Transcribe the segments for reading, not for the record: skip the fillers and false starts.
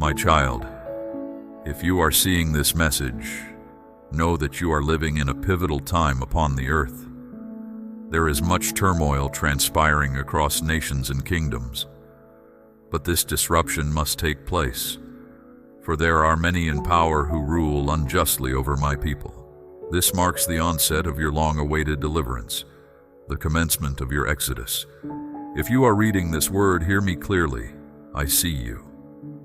My child, if you are seeing this message, know that you are living in a pivotal time upon the earth. There is much turmoil transpiring across nations and kingdoms, but this disruption must take place, for there are many in power who rule unjustly over my people. This marks the onset of your long-awaited deliverance, the commencement of your exodus. If you are reading this word, hear me clearly. I see you.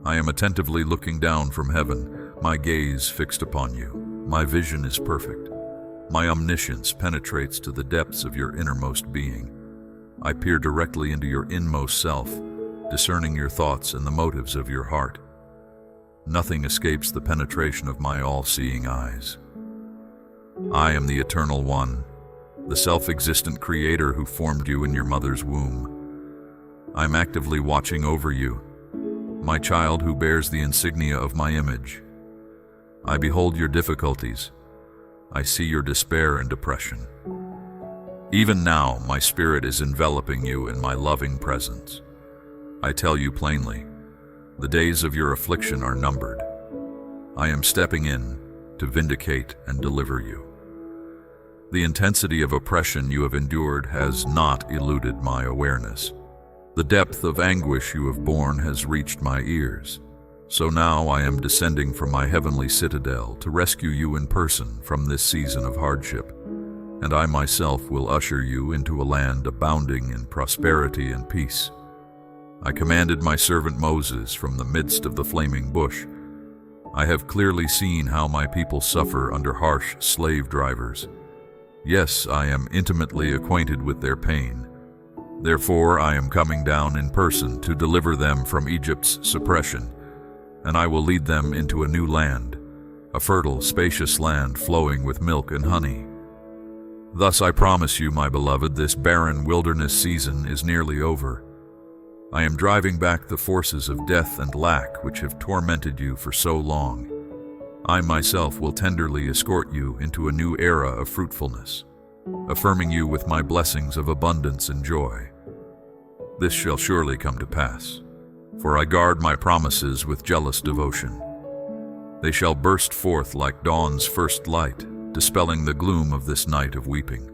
I am attentively looking down from heaven, my gaze fixed upon you. My vision is perfect. My omniscience penetrates to the depths of your innermost being. I peer directly into your inmost self, discerning your thoughts and the motives of your heart. Nothing escapes the penetration of my all-seeing eyes. I am the Eternal One, the self-existent Creator who formed you in your mother's womb. I'm actively watching over you, my child who bears the insignia of my image. I behold your difficulties. I see your despair and depression. Even now, my spirit is enveloping you in my loving presence. I tell you plainly, the days of your affliction are numbered. I am stepping in to vindicate and deliver you. The intensity of oppression you have endured has not eluded my awareness. The depth of anguish you have borne has reached my ears. So now I am descending from my heavenly citadel to rescue you in person from this season of hardship, and I myself will usher you into a land abounding in prosperity and peace. I commanded my servant Moses from the midst of the flaming bush. I have clearly seen how my people suffer under harsh slave drivers. Yes, I am intimately acquainted with their pain. Therefore, I am coming down in person to deliver them from Egypt's suppression, and I will lead them into a new land, a fertile, spacious land flowing with milk and honey. Thus I promise you, my beloved, this barren wilderness season is nearly over. I am driving back the forces of death and lack which have tormented you for so long. I myself will tenderly escort you into a new era of fruitfulness, affirming you with my blessings of abundance and joy. This shall surely come to pass, for I guard my promises with jealous devotion. They shall burst forth like dawn's first light, dispelling the gloom of this night of weeping.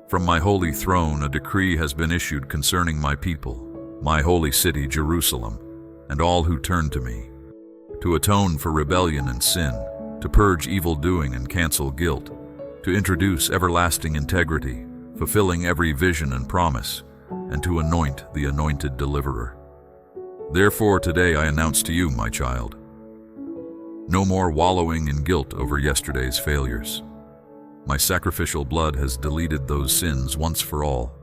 From my holy throne a decree has been issued concerning my people, my holy city Jerusalem, and all who turn to me, to atone for rebellion and sin, to purge evildoing and cancel guilt, to introduce everlasting integrity, fulfilling every vision and promise, and to anoint the anointed deliverer. Therefore today I announce to you, my child, no more wallowing in guilt over yesterday's failures. My sacrificial blood has deleted those sins once for all.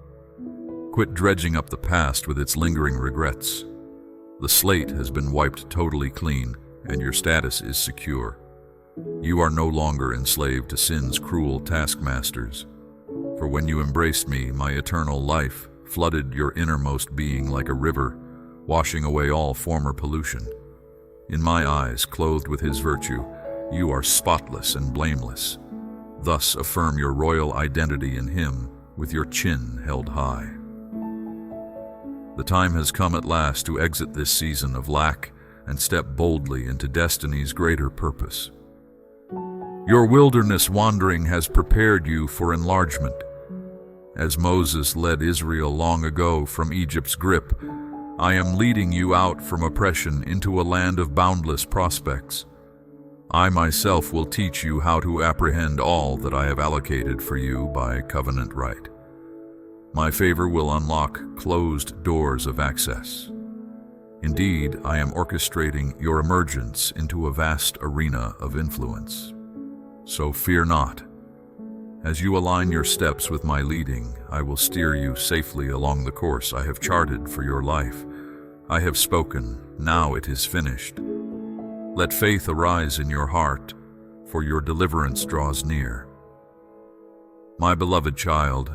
Quit dredging up the past with its lingering regrets. The slate has been wiped totally clean, and your status is secure. You are no longer enslaved to sin's cruel taskmasters. For when you embraced me, my eternal life flooded your innermost being like a river, washing away all former pollution. In my eyes, clothed with his virtue, you are spotless and blameless. Thus affirm your royal identity in him with your chin held high. The time has come at last to exit this season of lack and step boldly into destiny's greater purpose. Your wilderness wandering has prepared you for enlargement. As Moses led Israel long ago from Egypt's grip, I am leading you out from oppression into a land of boundless prospects. I myself will teach you how to apprehend all that I have allocated for you by covenant right. My favor will unlock closed doors of access. Indeed, I am orchestrating your emergence into a vast arena of influence. So fear not. As you align your steps with my leading, I will steer you safely along the course I have charted for your life. I have spoken, now it is finished. Let faith arise in your heart, for your deliverance draws near. My beloved child,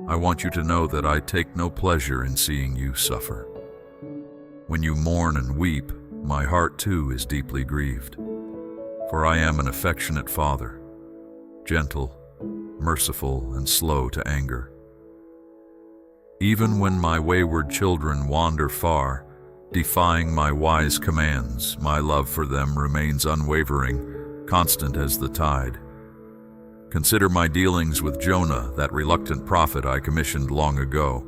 I want you to know that I take no pleasure in seeing you suffer. When you mourn and weep, my heart too is deeply grieved. For I am an affectionate father, gentle, merciful, and slow to anger. Even when my wayward children wander far, Defying my wise commands, my love for them remains unwavering, constant as the tide. Consider my dealings with Jonah, that reluctant prophet I commissioned long ago.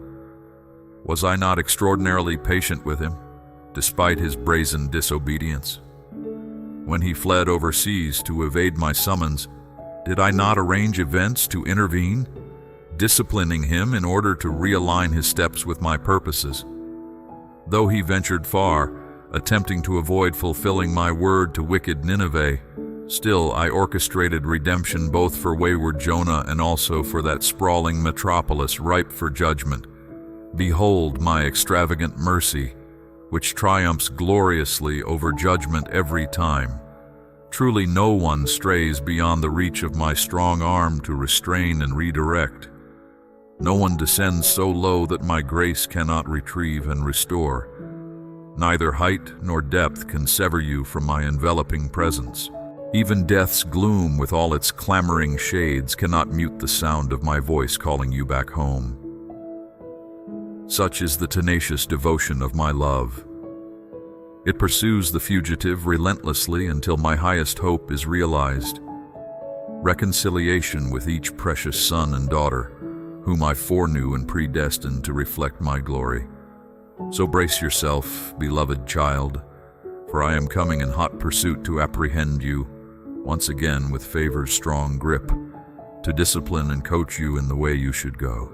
Was I not extraordinarily patient with him, despite his brazen disobedience? When he fled overseas to evade my summons, did I not arrange events to intervene, disciplining him in order to realign his steps with my purposes? Though he ventured far, attempting to avoid fulfilling my word to wicked Nineveh, still I orchestrated redemption both for wayward Jonah and also for that sprawling metropolis ripe for judgment. Behold my extravagant mercy, which triumphs gloriously over judgment every time. Truly no one strays beyond the reach of my strong arm to restrain and redirect. No one descends so low that my grace cannot retrieve and restore. Neither height nor depth can sever you from my enveloping presence. Even death's gloom with all its clamoring shades cannot mute the sound of my voice calling you back home. Such is the tenacious devotion of my love. It pursues the fugitive relentlessly until my highest hope is realized. Reconciliation with each precious son and daughter, whom I foreknew and predestined to reflect my glory. So brace yourself, beloved child, for I am coming in hot pursuit to apprehend you, once again with favor's strong grip, to discipline and coach you in the way you should go.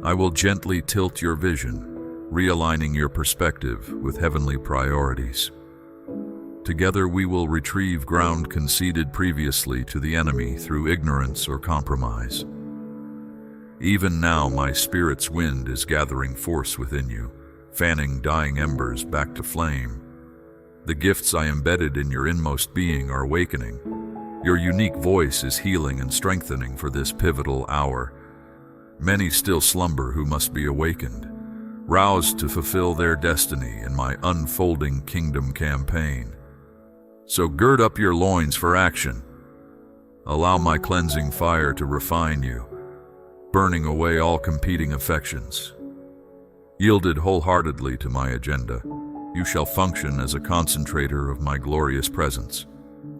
I will gently tilt your vision, realigning your perspective with heavenly priorities. Together we will retrieve ground conceded previously to the enemy through ignorance or compromise. Even now my spirit's wind is gathering force within you, fanning dying embers back to flame. The gifts I embedded in your inmost being are awakening. Your unique voice is healing and strengthening for this pivotal hour. Many still slumber who must be awakened, roused to fulfill their destiny in my unfolding kingdom campaign. So gird up your loins for action. Allow my cleansing fire to refine you, burning away all competing affections. Yielded wholeheartedly to my agenda, you shall function as a concentrator of my glorious presence,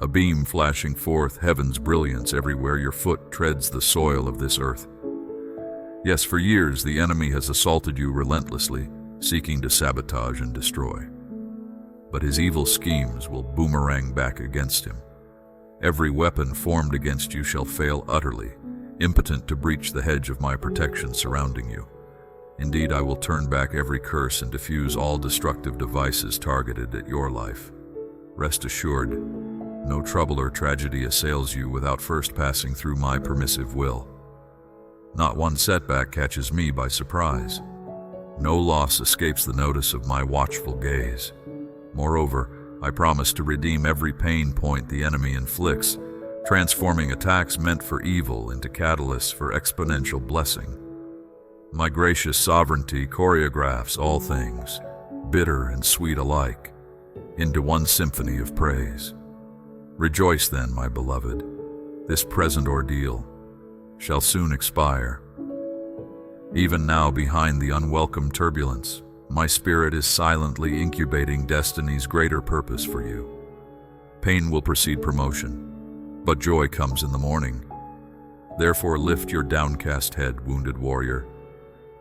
a beam flashing forth heaven's brilliance everywhere your foot treads the soil of this earth. Yes, for years the enemy has assaulted you relentlessly, seeking to sabotage and destroy. But his evil schemes will boomerang back against him. Every weapon formed against you shall fail utterly, impotent to breach the hedge of my protection surrounding you. Indeed, I will turn back every curse and diffuse all destructive devices targeted at your life. Rest assured, no trouble or tragedy assails you without first passing through my permissive will. Not one setback catches me by surprise. No loss escapes the notice of my watchful gaze. Moreover, I promise to redeem every pain point the enemy inflicts, transforming attacks meant for evil into catalysts for exponential blessing. My gracious sovereignty choreographs all things, bitter and sweet alike, into one symphony of praise. Rejoice then, my beloved. This present ordeal shall soon expire. Even now, behind the unwelcome turbulence, my spirit is silently incubating destiny's greater purpose for you. Pain will precede promotion, but joy comes in the morning. Therefore lift your downcast head, wounded warrior.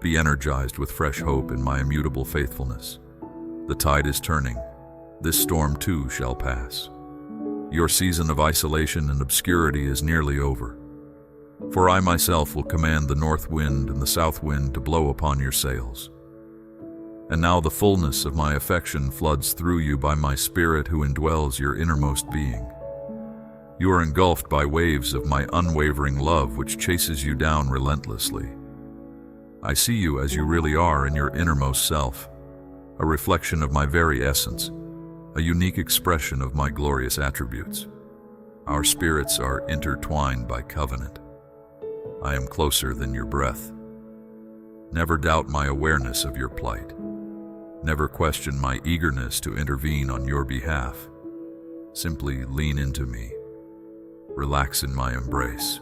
Be energized with fresh hope in my immutable faithfulness. The tide is turning. This storm too shall pass. Your season of isolation and obscurity is nearly over. For I myself will command the north wind and the south wind to blow upon your sails. And now the fullness of my affection floods through you by my spirit who indwells your innermost being. You are engulfed by waves of my unwavering love which chases you down relentlessly. I see you as you really are in your innermost self, a reflection of my very essence, a unique expression of my glorious attributes. Our spirits are intertwined by covenant. I am closer than your breath. Never doubt my awareness of your plight. Never question my eagerness to intervene on your behalf. Simply lean into me. Relax in my embrace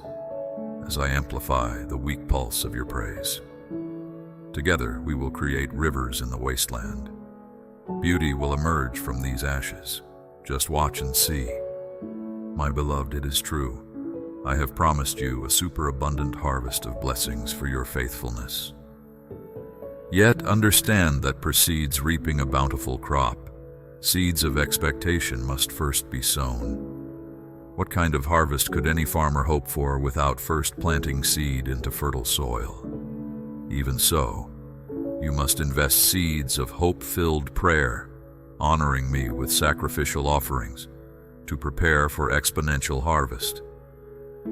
as I amplify the weak pulse of your praise. Together we will create rivers in the wasteland, Beauty will emerge from these ashes. Just watch and see. My beloved, it is true. I have promised you a superabundant harvest of blessings for your faithfulness. Yet understand that precedes reaping a bountiful crop. Seeds of expectation must first be sown. What kind of harvest could any farmer hope for without first planting seed into fertile soil? Even so, you must invest seeds of hope-filled prayer, honoring me with sacrificial offerings, to prepare for exponential harvest.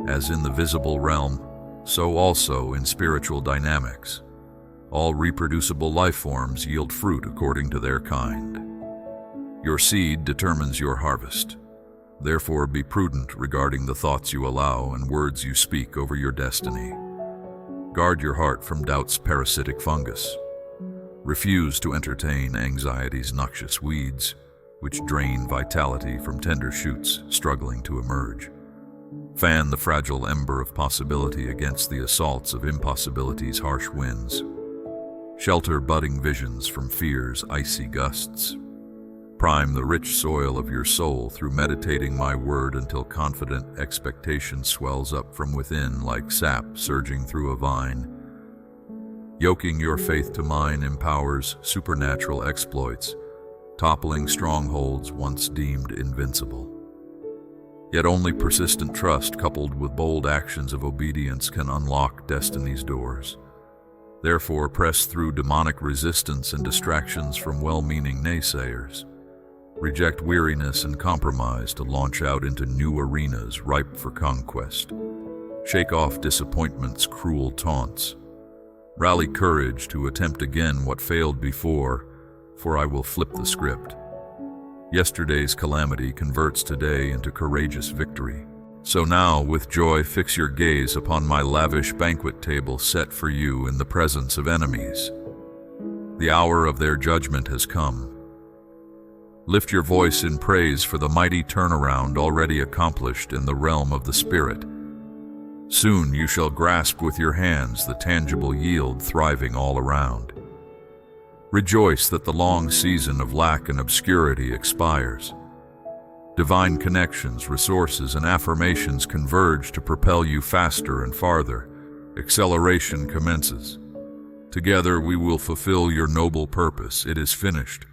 As in the visible realm, so also in spiritual dynamics. All reproducible life forms yield fruit according to their kind. Your seed determines your harvest. Therefore, be prudent regarding the thoughts you allow and words you speak over your destiny. Guard your heart from doubt's parasitic fungus. Refuse to entertain anxiety's noxious weeds, which drain vitality from tender shoots struggling to emerge. Fan the fragile ember of possibility against the assaults of impossibility's harsh winds. Shelter budding visions from fear's icy gusts. Prime the rich soil of your soul through meditating my word until confident expectation swells up from within like sap surging through a vine. Yoking your faith to mine empowers supernatural exploits, toppling strongholds once deemed invincible. Yet only persistent trust coupled with bold actions of obedience can unlock destiny's doors. Therefore, press through demonic resistance and distractions from well-meaning naysayers. Reject weariness and compromise to launch out into new arenas ripe for conquest. Shake off disappointment's cruel taunts. Rally courage to attempt again what failed before, for I will flip the script. Yesterday's calamity converts today into courageous victory. So now, with joy, fix your gaze upon my lavish banquet table set for you in the presence of enemies. The hour of their judgment has come. Lift your voice in praise for the mighty turnaround already accomplished in the realm of the Spirit. Soon you shall grasp with your hands the tangible yield thriving all around. Rejoice that the long season of lack and obscurity expires. Divine connections, resources, and affirmations converge to propel you faster and farther. Acceleration commences. Together we will fulfill your noble purpose. It is finished.